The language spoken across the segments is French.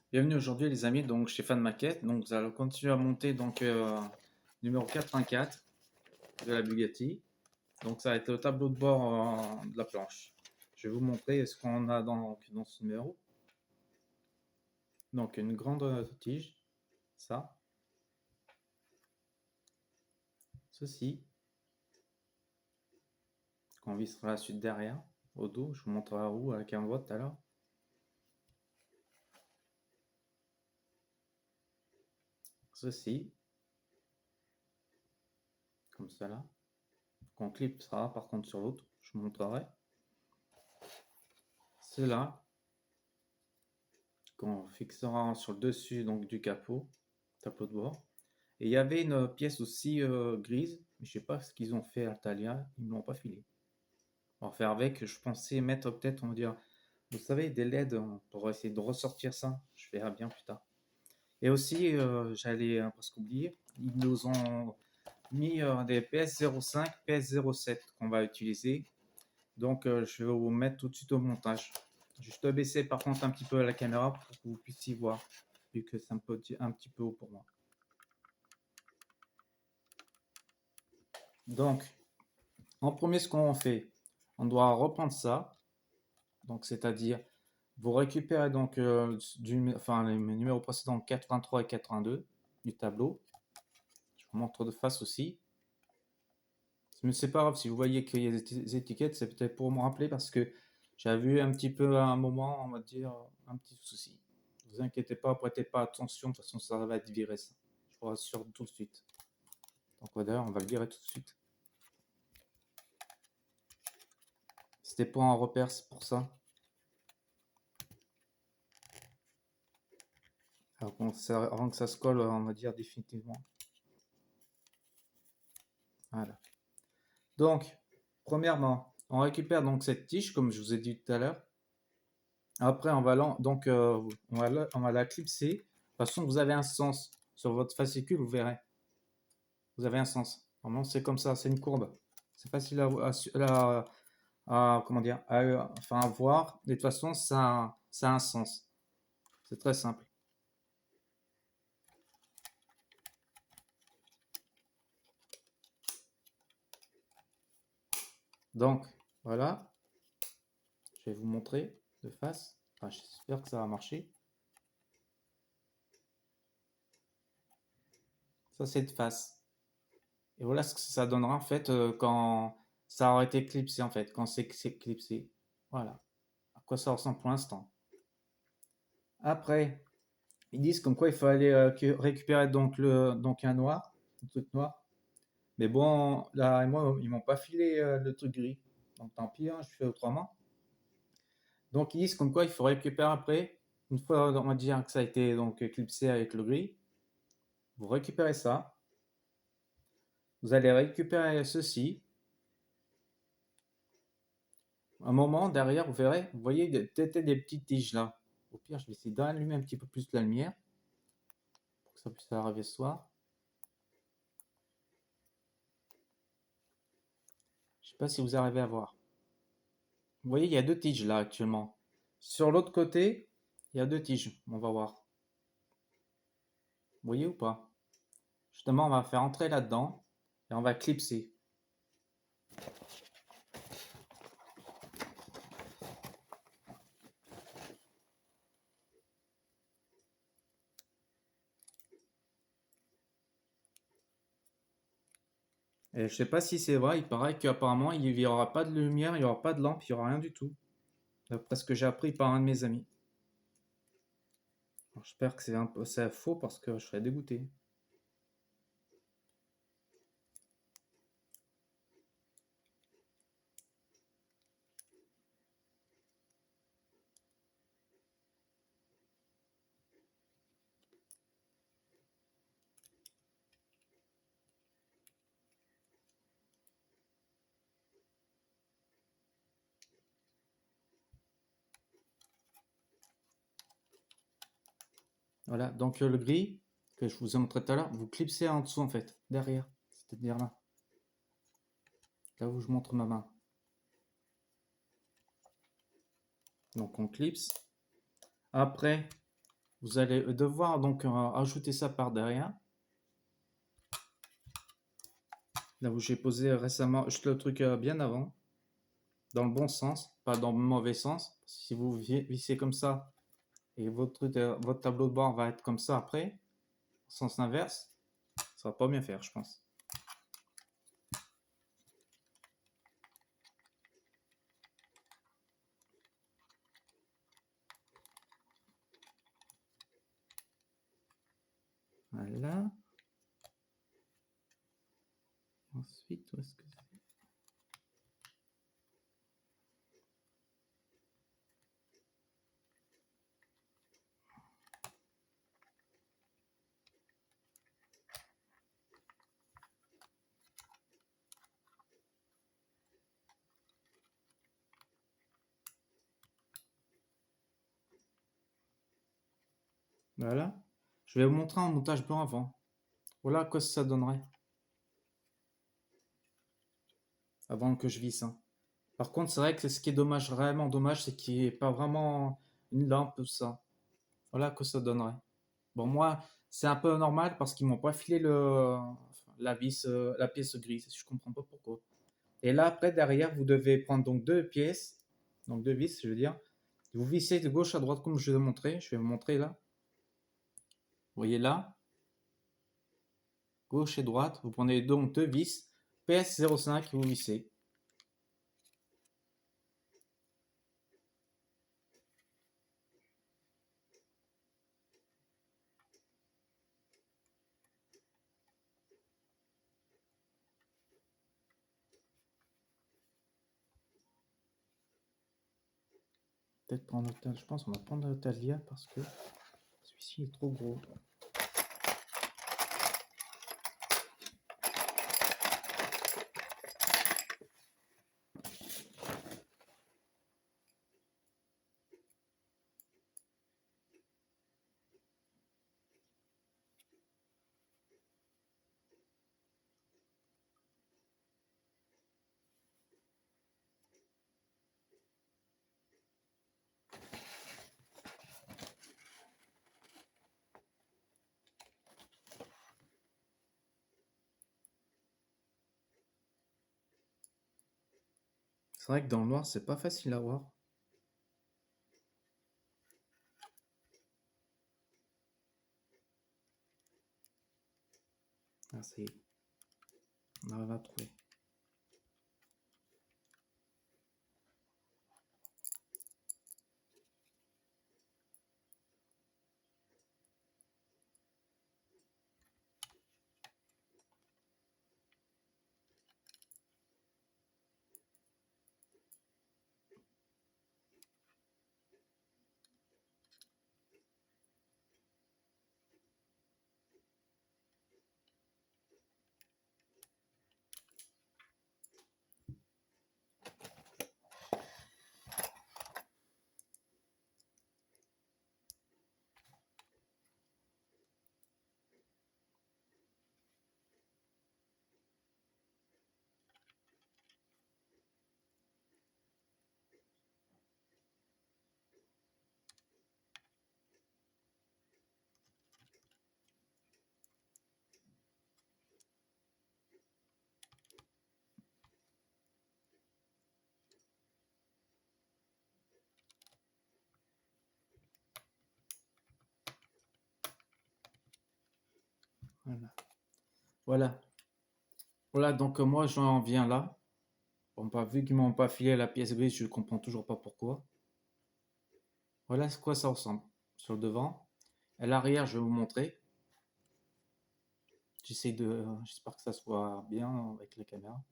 Bienvenue aujourd'hui les amis, donc chez Fan Maquette. Donc nous allons continuer à monter donc numéro 84 de la Bugatti. Donc ça va être le tableau de bord de la planche. Je vais vous montrer ce qu'on a dans ce numéro. Donc une grande tige, ça, ceci, qu'on vissera la suite derrière, au dos. Je vous montrerai où avec un vote tout à l'heure. Ceci, comme cela, qu'on clipsera par contre sur l'autre. Je vous montrerai. Cela, qu'on fixera sur le dessus donc du capot, tableau de bord. Et il y avait une pièce aussi grise, mais je sais pas ce qu'ils ont fait à Talia, ils ne l'ont pas filé. On va faire avec, je pensais mettre peut-être, on va dire, vous savez, des LED pour essayer de ressortir ça. Je verrai bien plus tard. Et aussi, j'allais presque oublier, ils nous ont mis des PS05, PS07 qu'on va utiliser. Donc, je vais vous mettre tout de suite au montage. Juste baisser par contre un petit peu la caméra pour que vous puissiez voir, vu que c'est un petit peu haut pour moi. Donc, en premier, ce qu'on fait, on doit reprendre ça. Donc, c'est-à-dire, vous récupérez donc les numéros précédents 83 et 82 du tableau. Je vous montre de face aussi. Mais c'est pas grave, si vous voyez qu'il y a des étiquettes, c'est peut-être pour me rappeler parce que j'avais vu un petit peu à un moment, on va dire, un petit souci. Ne vous inquiétez pas, prêtez pas attention, de toute façon, ça va être viré ça. Je vous rassure tout de suite. Donc, d'ailleurs, on va le virer tout de suite. C'était pour un repère, c'est pour ça. Avant que ça se colle, on va dire définitivement. Voilà. Donc, premièrement, on récupère donc cette tige, comme je vous ai dit tout à l'heure. Après, on va la clipser. De toute façon, vous avez un sens sur votre fascicule, vous verrez. Vous avez un sens. Normalement, c'est comme ça, c'est une courbe. C'est facile comment dire, à voir. De toute façon, ça a un sens. C'est très simple. Donc, voilà. Je vais vous montrer de face. Enfin, j'espère que ça va marcher. Ça, c'est de face. Et voilà ce que ça donnera en fait quand ça aura été clipsé en fait, quand c'est clipsé. Voilà. À quoi ça ressemble pour l'instant. Après, ils disent comme quoi il faut aller récupérer donc un noir, un truc noir. Mais bon, là, moi, ils m'ont pas filé le truc gris. Donc tant pis, hein, je fais autrement. Donc ils disent comme quoi il faut récupérer après, une fois on va dire que ça a été donc clipsé avec le gris, vous récupérez ça. Vous allez récupérer ceci. Un moment derrière, vous verrez, vous voyez peut-être des petites tiges là. Au pire, je vais essayer d'allumer un petit peu plus la lumière pour que ça puisse arriver ce soir. Je sais pas si vous arrivez à voir. Vous voyez, il y a deux tiges là actuellement. Sur l'autre côté, il y a deux tiges. On va voir. Vous voyez ou pas? Justement, on va faire entrer là-dedans et on va clipser. Et je sais pas si c'est vrai, il paraît qu'apparemment il n'y aura pas de lumière, il n'y aura pas de lampe, il n'y aura rien du tout. D'après ce que j'ai appris par un de mes amis. J'espère que c'est faux parce que je serais dégoûté. Voilà, donc le gris que je vous ai montré tout à l'heure, vous clipsez en dessous en fait, derrière, c'est-à-dire là. Là où je montre ma main. Donc on clipse. Après, Vous allez devoir donc ajouter ça par derrière. Là où j'ai posé récemment, juste le truc bien avant, dans le bon sens, pas dans le mauvais sens. Si vous vissez comme ça et votre tableau de bord va être comme ça après, sens inverse, ça va pas bien faire, je pense. Voilà. Ensuite, où est-ce que c'est? Voilà. Je vais vous montrer un montage blanc avant. Voilà quoi ça donnerait. Avant que je visse. Hein. Par contre, c'est vrai que ce qui est dommage, vraiment dommage, c'est qu'il n'y ait pas vraiment une lampe, ça. Voilà que ça donnerait. Bon, moi, c'est un peu normal parce qu'ils m'ont pas filé la vis, la pièce grise. Je comprends pas pourquoi. Et là, après, derrière, vous devez prendre donc deux pièces, donc deux vis, je veux dire. Vous vissez de gauche à droite comme je vais vous montrer. Je vais vous montrer là. Vous voyez là, gauche et droite. Vous prenez donc deux vis, PS05 et vous vissez. Peut-être prendre, je pense qu'on va prendre Talia parce que celui-ci est trop gros. C'est vrai que dans le noir, c'est pas facile à voir. Ah, ça y est. On arrive à trouver. Voilà. Voilà. Voilà, donc moi j'en viens là. Bon, bah, vu qu'ils m'ont pas filé la pièce grise, je comprends toujours pas pourquoi. Voilà ce quoi ça ressemble sur le devant. À l'arrière, je vais vous montrer. J'espère que ça se voit bien avec la caméra.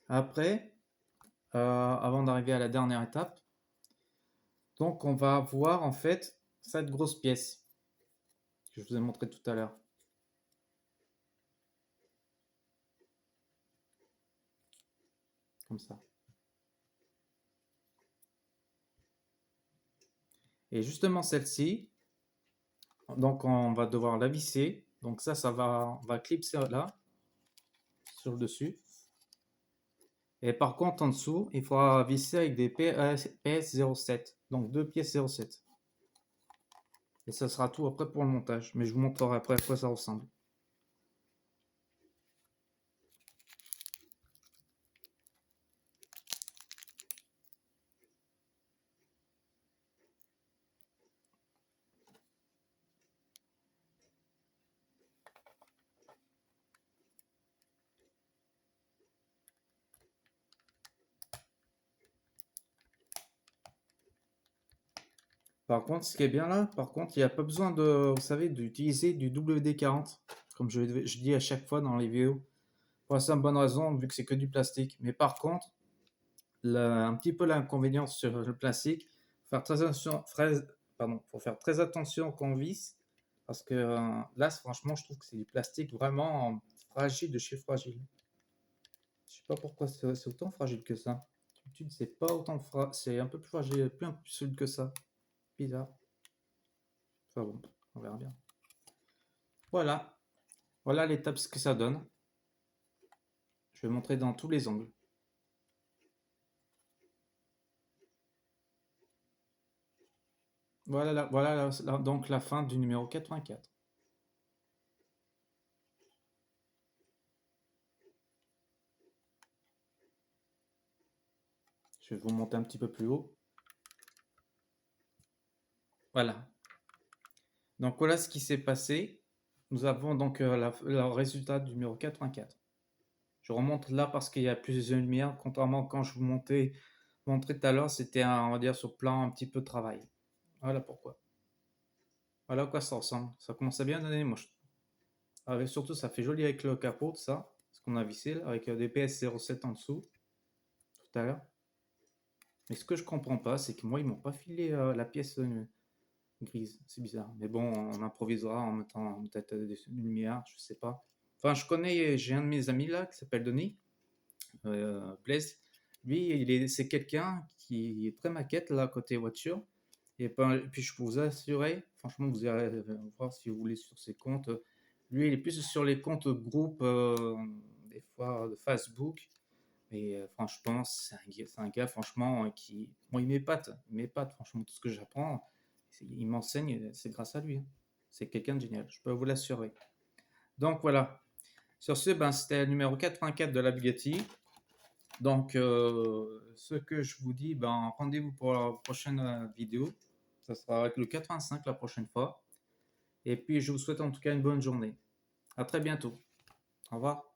Après, avant d'arriver à la dernière étape, donc on va voir en fait cette grosse pièce que je vous ai montré tout à l'heure. Comme ça. Et justement celle-ci, donc on va devoir la visser. Donc ça on va clipser là, sur le dessus. Et par contre, en dessous, il faudra visser avec des PS07. Donc deux pièces 07. Et ça sera tout après pour le montage. Mais je vous montrerai après à quoi ça ressemble. Par contre, ce qui est bien là, par contre, il n'y a pas besoin de, vous savez, d'utiliser du WD-40, comme je dis à chaque fois dans les vidéos. Pour la simple bonne raison, vu que c'est que du plastique. Mais par contre, un petit peu l'inconvénient sur le plastique, faire très attention, faut faire très attention quand on visse, parce que là, franchement, je trouve que c'est du plastique vraiment fragile de chez fragile. Je sais pas pourquoi c'est autant fragile que ça. D'habitude, c'est pas autant c'est un peu plus fragile, plus un peu plus solide que ça. Bizarre. Enfin bon, on verra bien. Voilà, voilà l'étape ce que ça donne. Je vais montrer dans tous les angles. Voilà donc la fin du numéro 84. Je vais vous monter un petit peu plus haut. Voilà. Donc voilà ce qui s'est passé. Nous avons donc le résultat du numéro 84. Je remonte là parce qu'il y a plus de lumière, contrairement quand je vous montrais tout à l'heure, c'était on va dire sur plan un petit peu de travail. Voilà pourquoi. Voilà à quoi ça ressemble. Ça commence à bien donner, moi je trouve. Surtout, ça fait joli avec le capot, tout ça, ce qu'on a vissé là, avec des PS07 en dessous, tout à l'heure. Mais ce que je comprends pas, c'est que moi, ils m'ont pas filé la pièce grise. C'est bizarre. Mais bon, on improvisera en mettant peut-être des lumières, je sais pas. Enfin, j'ai un de mes amis là qui s'appelle Denis, Blaise. Lui, c'est quelqu'un qui est très maquette là, côté voiture. Et puis, je peux vous assurer, franchement, vous irez voir si vous voulez sur ses comptes. Lui, il est plus sur les comptes groupes, des fois de Facebook. Et franchement, c'est un gars, franchement, qui. Bon, il m'épate, franchement, tout ce que j'apprends. Il m'enseigne, c'est grâce à lui, hein. C'est quelqu'un de génial, je peux vous l'assurer. Donc voilà. Sur ce, ben, c'était le numéro 84 de la Bugatti. Donc, ce que je vous dis, ben, rendez-vous pour la prochaine vidéo. Ça sera avec le 85 la prochaine fois. Et puis, je vous souhaite en tout cas une bonne journée. À très bientôt. Au revoir.